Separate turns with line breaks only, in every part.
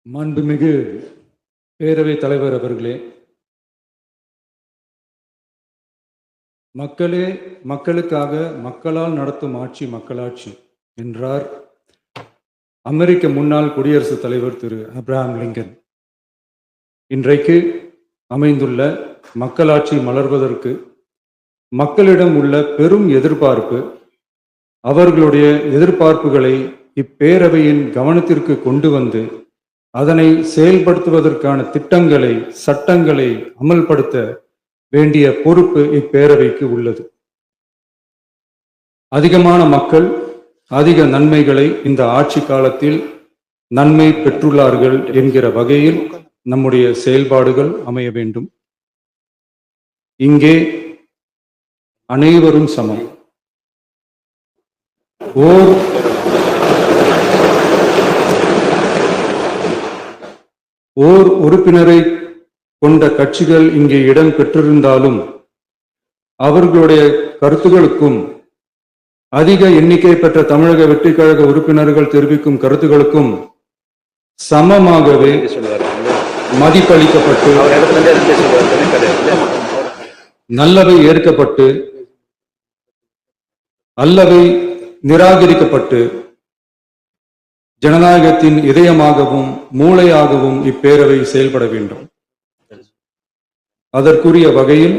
மாண்புமிகு பேரவைத் தலைவர் அவர்களே, மக்களே மக்களுக்காக மக்களால் நடத்தும் ஆட்சி மக்களாட்சி என்றார் அமெரிக்க முன்னாள் குடியரசுத் தலைவர் திரு ஆப்ரஹாம் லிங்கன். இன்றைக்கு அமைந்துள்ள மக்களாட்சி மலர்வதற்கு மக்களிடம் உள்ள பெரும் எதிர்பார்ப்பு, அவர்களுடைய எதிர்பார்ப்புகளை இப்பேரவையின் கவனத்திற்கு கொண்டு வந்து அதனை செயல்படுத்துவதற்கான திட்டங்களை, சட்டங்களை அமல்படுத்த வேண்டிய பொறுப்பு இப்பேரவைக்கு உள்ளது. அதிகமான மக்கள் அதிக நன்மைகளை இந்த ஆட்சி காலத்தில் நன்மை பெற்றுள்ளார்கள் என்கிற வகையில் நம்முடைய செயல்பாடுகள் அமைய வேண்டும். இங்கே அனைவரும் சமம். ஓர் உறுப்பினரை கொண்ட கட்சிகள் இங்கே இடம் பெற்றிருந்தாலும் அவர்களுடைய கருத்துகளுக்கும் அதிக எண்ணிக்கை பெற்ற தமிழக வெற்றி கழக உறுப்பினர்கள் தெரிவிக்கும் கருத்துகளுக்கும் சமமாகவே மதிப்பளிக்கப்பட்டு நல்லவை ஏற்கப்பட்டு அல்லவை நிராகரிக்கப்பட்டு ஜனநாயகத்தின் இதயமாகவும் மூளையாகவும் இப்பேரவை செயல்பட வேண்டும். அதற்குரிய வகையில்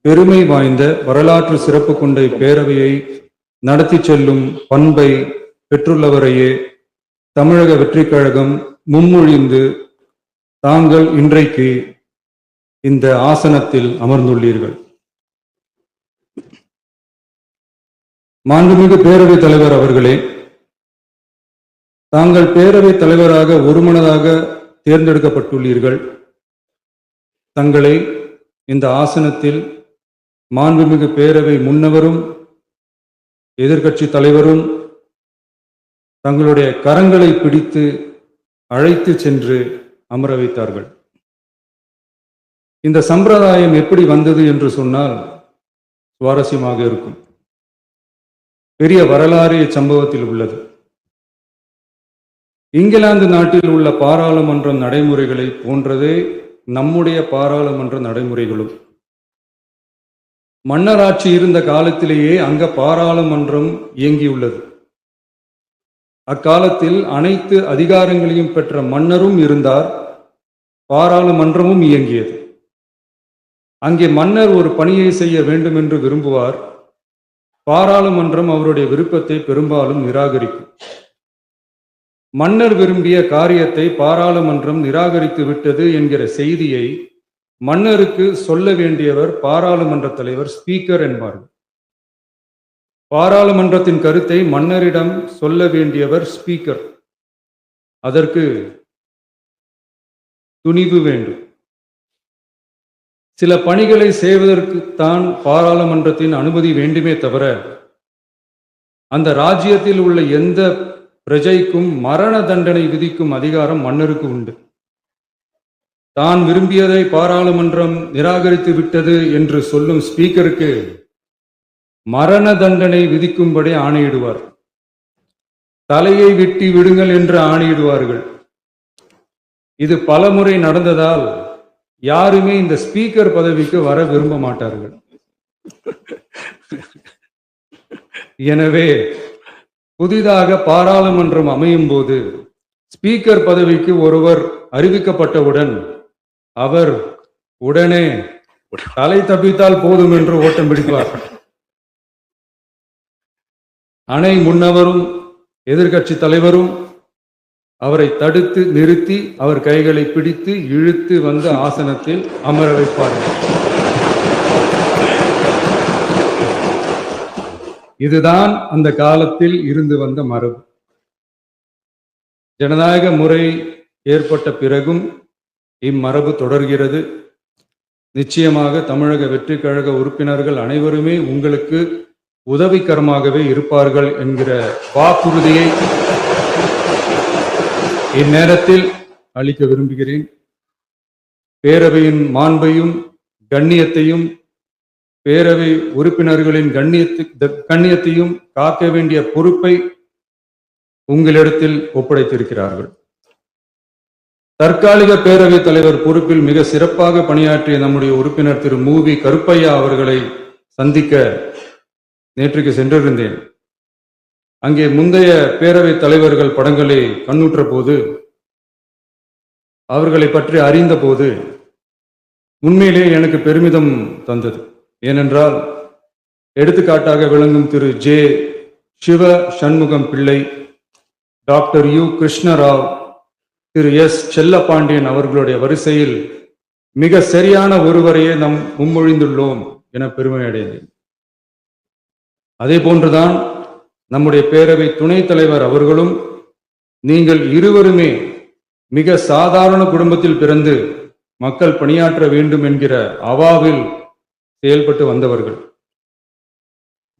பெருமை வாய்ந்த வரலாற்று சிறப்பு கொண்ட இப்பேரவையை நடத்தி செல்லும் பண்பை பெற்றுள்ளவரையே தமிழக வெற்றி கழகம் முன்மொழிந்து தாங்கள் இன்றைக்கு இந்த ஆசனத்தில் அமர்ந்துள்ளீர்கள். மாண்புமிகு பேரவைத் தலைவர் அவர்களே, தாங்கள் பேரவைத் தலைவராக ஒருமனதாக தேர்ந்தெடுக்கப்பட்டுள்ளீர்கள். தங்களை இந்த ஆசனத்தில் மாண்புமிகு பேரவை முன்னவரும் எதிர்க்கட்சி தலைவரும் தங்களுடைய கரங்களை பிடித்து அழைத்து சென்று அமர வைத்தார்கள். இந்த சம்பிரதாயம் எப்படி வந்தது என்று சொன்னால் சுவாரஸ்யமாக இருக்கும். பெரிய வரலாறு சம்பவத்தில் உள்ளது. இங்கிலாந்து நாட்டில் உள்ள பாராளுமன்ற நடைமுறைகளை போன்றதே நம்முடைய பாராளுமன்ற நடைமுறைகளும். மன்னராட்சி இருந்த காலத்திலேயே அங்க பாராளுமன்றம் இயங்கியுள்ளது. அக்காலத்தில் அனைத்து அதிகாரங்களையும் பெற்ற மன்னரும் இருந்தார், பாராளுமன்றமும் இயங்கியது. அங்கே மன்னர் ஒரு பணியை செய்ய வேண்டும் என்று விரும்புவார், பாராளுமன்றம் அவருடைய விருப்பத்தை பெரும்பாலும் நிராகரிக்கும். மன்னர் விரும்பிய காரியத்தை பாராளுமன்றம் நிராகரித்து விட்டது என்கிற செய்தியை மன்னருக்கு சொல்ல வேண்டியவர் பாராளுமன்ற தலைவர், ஸ்பீக்கர் என்பார்கள். பாராளுமன்றத்தின் கருத்தை மன்னரிடம் சொல்ல வேண்டியவர் ஸ்பீக்கர். அதற்கு துணிவு வேண்டும். சில பணிகளை செய்வதற்கு தான் பாராளுமன்றத்தின் அனுமதி வேண்டுமே தவிர அந்த ராஜ்யத்தில் உள்ள எந்த பிரஜைக்கும் மரண தண்டனை விதிக்கும் அதிகாரம் மன்னருக்கு உண்டு. தான் விரும்பியதை பாராளுமன்றம் நிராகரித்து விட்டது என்று சொல்லும் ஸ்பீக்கருக்கு மரண தண்டனை விதிக்கும்படி ஆணையிடுவார். தலையை வெட்டி விடுங்கள் என்று ஆணையிடுவார்கள். இது பலமுறை நடந்ததால் யாருமே இந்த ஸ்பீக்கர் பதவிக்கு வர விரும்ப மாட்டார்கள். எனவே புதிதாக பாராளுமன்றம் அமையும் போது ஸ்பீக்கர் பதவிக்கு ஒருவர் அறிவிக்கப்பட்டவுடன் அவர் உடனே தலை தப்பித்தால் போதும் என்று ஓட்டம் பிடிப்பார். அணை முன்னவரும் எதிர்க்கட்சி தலைவரும் அவரை தடுத்து நிறுத்தி அவர் கைகளை பிடித்து இழுத்து வந்து ஆசனத்தில் அமர வைப்பார்கள். இதுதான் அந்த காலத்தில் இருந்து வந்த மரபு. ஜனநாயக முறை ஏற்பட்ட பிறகும் இம்மரபு தொடர்கிறது. நிச்சயமாக தமிழக வெற்றி கழக உறுப்பினர்கள் அனைவருமே உங்களுக்கு உதவிகரமாகவே இருப்பார்கள் என்கிற வாக்குறுதியை இந்நேரத்தில் அளிக்க விரும்புகிறேன். பேரவையின் மாண்பையும் கண்ணியத்தையும் பேரவை உறுப்பினர்களின் கண்ணியத்தையும் காக்க வேண்டிய பொறுப்பை உங்களிடத்தில் ஒப்படைத்திருக்கிறார்கள். தற்காலிக பேரவைத் தலைவர் பொறுப்பில் மிக சிறப்பாக பணியாற்றிய நம்முடைய உறுப்பினர் திரு மூவி கருப்பையா அவர்களை சந்திக்க நேற்றுக்கு சென்றிருந்தேன். அங்கே முந்தைய பேரவைத் தலைவர்கள் படங்களை கண்ணுற்ற போது, அவர்களை பற்றி அறிந்த போது உண்மையிலே எனக்கு பெருமிதம் தந்தது. ஏனென்றால் எடுத்துக்காட்டாக விளங்கும் திரு ஜே சிவ சண்முகம் பிள்ளை, டாக்டர் யு கிருஷ்ணராவ், திரு எஸ் செல்லப்பாண்டியன் அவர்களுடைய வரிசையில் மிக சரியான ஒருவரையே நாம் முன்மொழிந்துள்ளோம் என பெருமை அடைந்தேன். அதே போன்றுதான் நம்முடைய பேரவை துணைத் தலைவர் அவர்களும் நீங்கள் இருவருமே மிக சாதாரண குடும்பத்தில் பிறந்து மக்கள் பணியாற்ற வேண்டும் என்கிற அவாவில் செயல்பட்டு வந்தவர்கள்.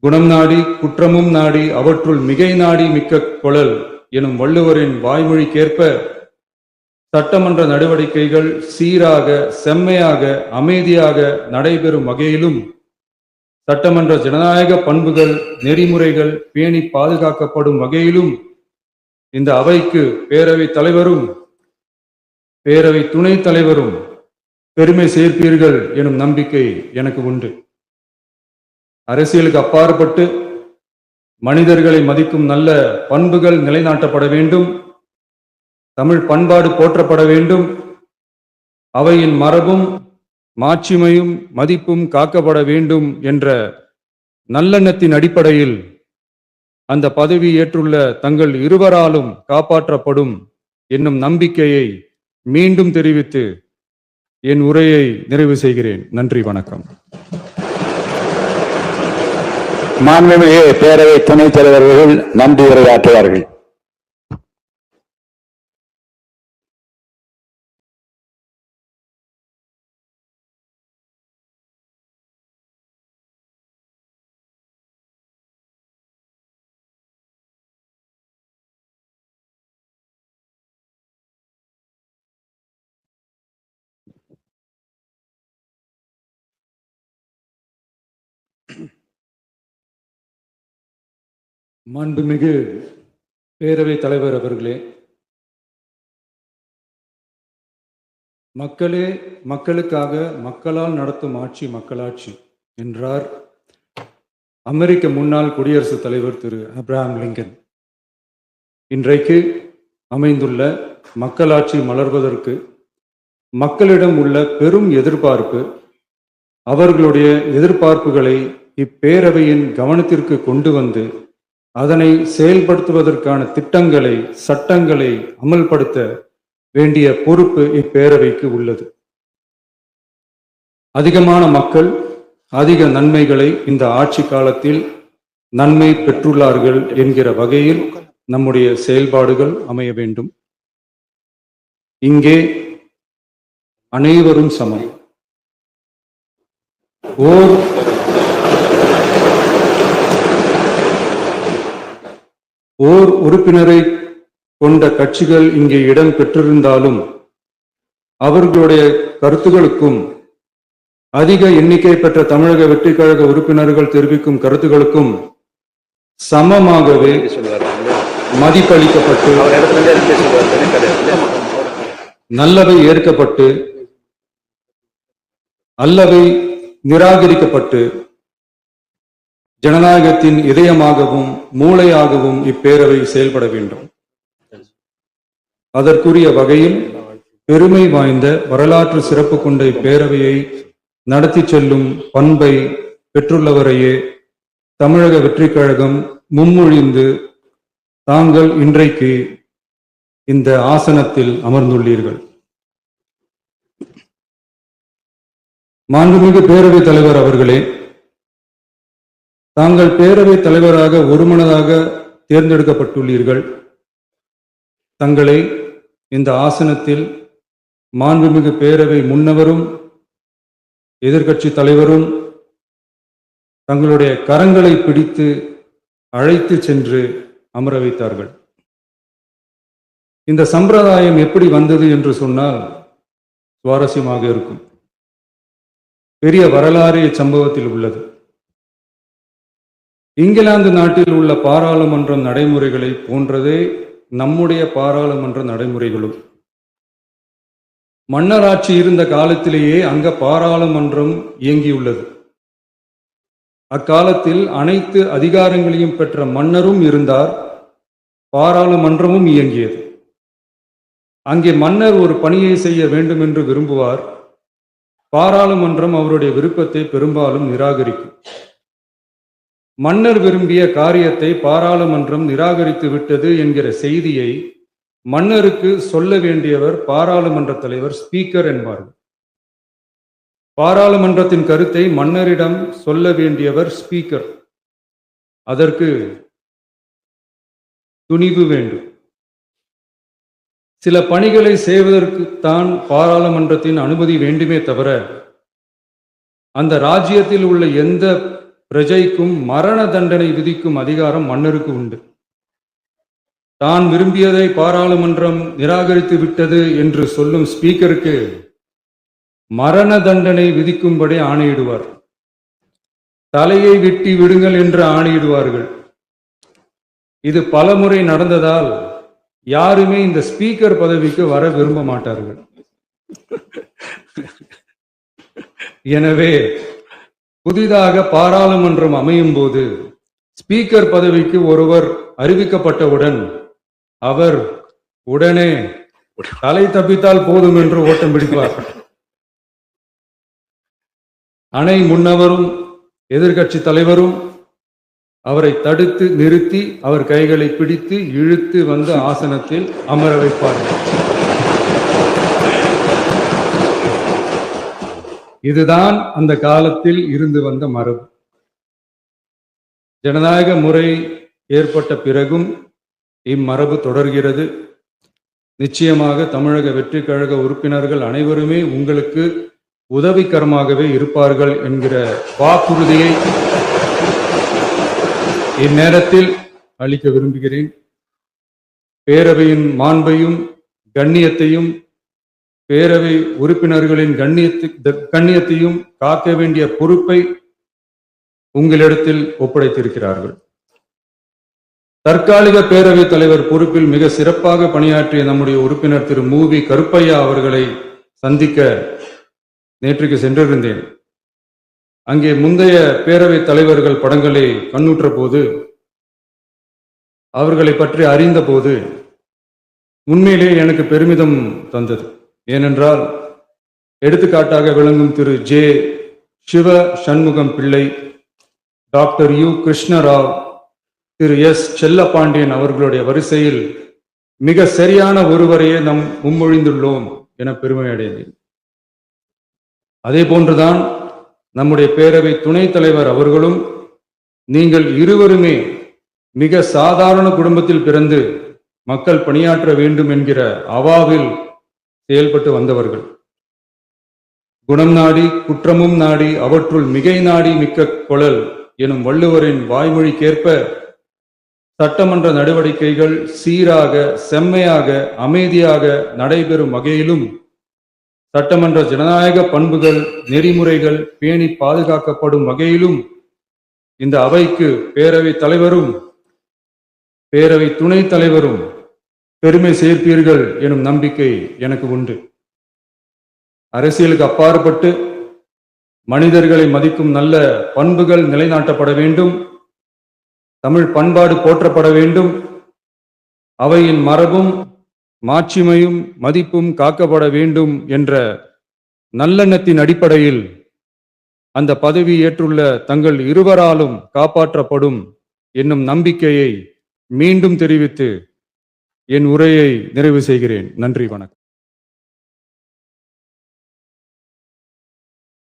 குணம் நாடி குற்றமும் நாடி அவற்றுள் மிகை நாடி மிக்க கொளல் எனும் வள்ளுவரின் வாய்மொழிக்கேற்ப சட்டமன்ற நடவடிக்கைகள் சீராக, செம்மையாக, அமைதியாக நடைபெறும் வகையிலும் சட்டமன்ற ஜனநாயக பண்புகள், நெறிமுறைகள் பேணி பாதுகாக்கப்படும் வகையிலும் இந்த அவைக்கு பேரவை தலைவரும் பேரவை துணைத் தலைவரும் பெருமை சேர்ப்பீர்கள் எனும் நம்பிக்கை எனக்கு உண்டு. அரசியலுக்கு அப்பாற்பட்டு மனிதர்களை மதிக்கும் நல்ல பண்புகள் நிலைநாட்டப்பட வேண்டும். தமிழ் பண்பாடு போற்றப்பட வேண்டும். அவையின் மரபும் மாட்சிமையும் மதிப்பும் காக்கப்பட வேண்டும் என்ற நல்லெண்ணத்தின் அடிப்படையில் அந்த பதவி ஏற்றுள்ள தங்கள் இருவராலும் காப்பாற்றப்படும் என்னும் நம்பிக்கையை மீண்டும் தெரிவித்து என் உரையை நிறைவு செய்கிறேன். நன்றி, வணக்கம்.
மாண்புமிகு பேரவை துணைத் தலைவர்கள் நன்றி உரையாற்றுவார்கள்.
மாண்புமிகு பேரவைத் தலைவர் அவர்களே, மக்களே மக்களுக்காக, மக்களால் நடத்தும் ஆட்சி மக்களாட்சி என்றார் அமெரிக்க முன்னாள் குடியரசுத் தலைவர் திரு ஆப்ரஹாம் லிங்கன். இன்றைக்கு அமைந்துள்ள மக்களாட்சி மலர்வதற்கு மக்களிடம் உள்ள பெரும் எதிர்பார்ப்பு, அவர்களுடைய எதிர்பார்ப்புகளை இப்பேரவையின் கவனத்திற்கு கொண்டு வந்து அதனை செயல்படுத்துவதற்கான திட்டங்களை, சட்டங்களை அமல்படுத்த வேண்டிய பொறுப்பு இப்பேரவைக்கு உள்ளது. அதிகமான மக்கள் அதிக நன்மைகளை இந்த ஆட்சி காலத்தில் நன்மை பெற்றுள்ளார்கள் என்கிற வகையில் நம்முடைய செயல்பாடுகள் அமைய வேண்டும். இங்கே அனைவரும் சமம். ஓர் உறுப்பினரை கொண்ட கட்சிகள் இங்கே இடம் பெற்றிருந்தாலும் அவர்களுடைய கருத்துகளுக்கும் அதிக எண்ணிக்கை பெற்ற தமிழக வெற்றிக் கழக உறுப்பினர்கள் தெரிவிக்கும் கருத்துகளுக்கும் சமமாகவே மதிப்பளிக்கப்பட்டு நல்லவை ஏற்கப்பட்டு அல்லவை நிராகரிக்கப்பட்டு ஜனநாயகத்தின் இதயமாகவும் மூளையாகவும் இப்பேரவை செயல்பட வேண்டும். அதற்குரிய வகையில் பெருமை வாய்ந்த வரலாற்று சிறப்பு கொண்ட இப்பேரவையை நடத்தி செல்லும் பண்பை பெற்றுள்ளவரையே தமிழக வெற்றிக் கழகம் முன்மொழிந்து தாங்கள் இன்றைக்கு இந்த ஆசனத்தில் அமர்ந்துள்ளீர்கள். மாண்புமிகு பேரவைத் தலைவர் அவர்களே, தாங்கள் பேரவைத் தலைவராக ஒருமனதாக தேர்ந்தெடுக்கப்பட்டுள்ளீர்கள். தங்களை இந்த ஆசனத்தில் மாண்புமிகு பேரவை முன்னவரும் எதிர்க்கட்சி தலைவரும் தங்களுடைய கரங்களை பிடித்து அழைத்து சென்று அமர வைத்தார்கள். இந்த சம்பிரதாயம் எப்படி வந்தது என்று சொன்னால் சுவாரஸ்யமாக இருக்கும். பெரிய வரலாறு சம்பவத்தில் உள்ளது. இங்கிலாந்து நாட்டில் உள்ள பாராளுமன்ற நடைமுறைகளை போன்றதே நம்முடைய பாராளுமன்ற நடைமுறைகளும். மன்னராட்சி இருந்த காலத்திலேயே அங்க பாராளுமன்றம் இயங்கியுள்ளது. அக்காலத்தில் அனைத்து அதிகாரங்களையும் பெற்ற மன்னரும் இருந்தார், பாராளுமன்றமும் இயங்கியது. அங்கே மன்னர் ஒரு பணியை செய்ய வேண்டும் என்று விரும்புவார், பாராளுமன்றம் அவருடைய விருப்பத்தை பெரும்பாலும் நிராகரிக்கும். மன்னர் விரும்பிய காரியத்தை பாராளுமன்றம் நிராகரித்து விட்டது என்கிற செய்தியை மன்னருக்கு சொல்ல வேண்டியவர் பாராளுமன்ற தலைவர், ஸ்பீக்கர் என்பார்கள். பாராளுமன்றத்தின் கருத்தை மன்னரிடம் சொல்ல வேண்டியவர் ஸ்பீக்கர். அதற்கு துணிவு வேண்டும். சில பணிகளை செய்வதற்குத்தான் பாராளுமன்றத்தின் அனுமதி வேண்டுமே தவிர அந்த ராஜ்யத்தில் உள்ள எந்த பிரஜைக்கும் மரண தண்டனை விதிக்கும் அதிகாரம் மன்னருக்கு உண்டு. தான் விரும்பியதை பாராளுமன்றம் நிராகரித்து விட்டது என்று சொல்லும் ஸ்பீக்கருக்கு மரண தண்டனை விதிக்கும்படி ஆணையிடுவார். தலையை வெட்டி விடுங்கள் என்று ஆணையிடுவார்கள். இது பலமுறை நடந்ததால் யாருமே இந்த ஸ்பீக்கர் பதவிக்கு வர விரும்ப மாட்டார்கள். எனவே புதிதாக பாராளுமன்றம் அமையும் போது ஸ்பீக்கர் பதவிக்கு ஒருவர் அறிவிக்கப்பட்டவுடன் அவர் உடனே தலை தப்பித்தால் போதும் என்று ஓட்டம் பிடிப்பார். அணை முன்னவரும் எதிர்க்கட்சி தலைவரும் அவரை தடுத்து நிறுத்தி அவர் கைகளை பிடித்து இழுத்து வந்து ஆசனத்தில் அமர வைப்பார்கள். இதுதான் அந்த காலத்தில் இருந்து வந்த மரபு. ஜனநாயக முறை ஏற்பட்ட பிறகும் இம்மரபு தொடர்கிறது. நிச்சயமாக தமிழக வெற்றி கழக உறுப்பினர்கள் அனைவருமே உங்களுக்கு உதவிகரமாகவே இருப்பார்கள் என்கிற வாக்குறுதியை இந்நேரத்தில் அளிக்க விரும்புகிறேன். பேரவையின் மாண்பையும் கண்ணியத்தையும் பேரவை உறுப்பினர்களின் கண்ணியத்தையும் காக்க வேண்டிய பொறுப்பை உங்களிடத்தில் ஒப்படைத்திருக்கிறார்கள். தற்காலிக பேரவைத் தலைவர் பொறுப்பில் மிக சிறப்பாக பணியாற்றிய நம்முடைய உறுப்பினர் திரு மூவி கருப்பையா அவர்களை சந்திக்க நேற்றுக்கு சென்றிருந்தேன். அங்கே முந்தைய பேரவைத் தலைவர்கள் படங்களை கண்ணுற்ற போது, அவர்களை பற்றி அறிந்த போது உண்மையிலே எனக்கு பெருமிதம் தந்தது. ஏனென்றால் எடுத்துக்காட்டாக விளங்கும் திரு ஜே சிவ சண்முகம் பிள்ளை, டாக்டர் யு கிருஷ்ணராவ், திரு எஸ் செல்லப்பாண்டியன் அவர்களுடைய வரிசையில் மிக சரியான ஒருவரையே நாம் முன்மொழிந்துள்ளோம் என பெருமை அடைந்தேன். அதே போன்றுதான் நம்முடைய பேரவை துணைத் தலைவர் அவர்களும் நீங்கள் இருவருமே மிக சாதாரண குடும்பத்தில் பிறந்து மக்கள் பணியாற்ற வேண்டும் என்கிற அவாவில் செயல்பட்டு வந்தவர்கள். குணம் நாடி குற்றமும் நாடி அவற்றுள் மிகை நாடி மிக்க கொளல் எனும் வள்ளுவரின் வாய்மொழிக்கேற்ப சட்டமன்ற நடவடிக்கைகள் சீராக, செம்மையாக, அமைதியாக நடைபெறும் வகையிலும் சட்டமன்ற ஜனநாயக பண்புகள், நெறிமுறைகள் பேணி பாதுகாக்கப்படும் வகையிலும் இந்த அவைக்கு பேரவை தலைவரும் பேரவை துணைத் தலைவரும் பெருமை சேர்ப்பீர்கள் எனும் நம்பிக்கை எனக்கு உண்டு. அரசியலுக்கு அப்பாற்பட்டு மனிதர்களை மதிக்கும் நல்ல பண்புகள் நிலைநாட்டப்பட வேண்டும். தமிழ் பண்பாடு போற்றப்பட வேண்டும். அவையின் மரபும் மாட்சிமையும் மதிப்பும் காக்கப்பட வேண்டும் என்ற நல்லெண்ணத்தின் அடிப்படையில் அந்த பதவி ஏற்றுள்ள தங்கள் இருவராலும் காப்பாற்றப்படும் என்னும் நம்பிக்கையை மீண்டும் தெரிவித்து என் உரையை நிறைவு செய்கிறேன். நன்றி, வணக்கம்.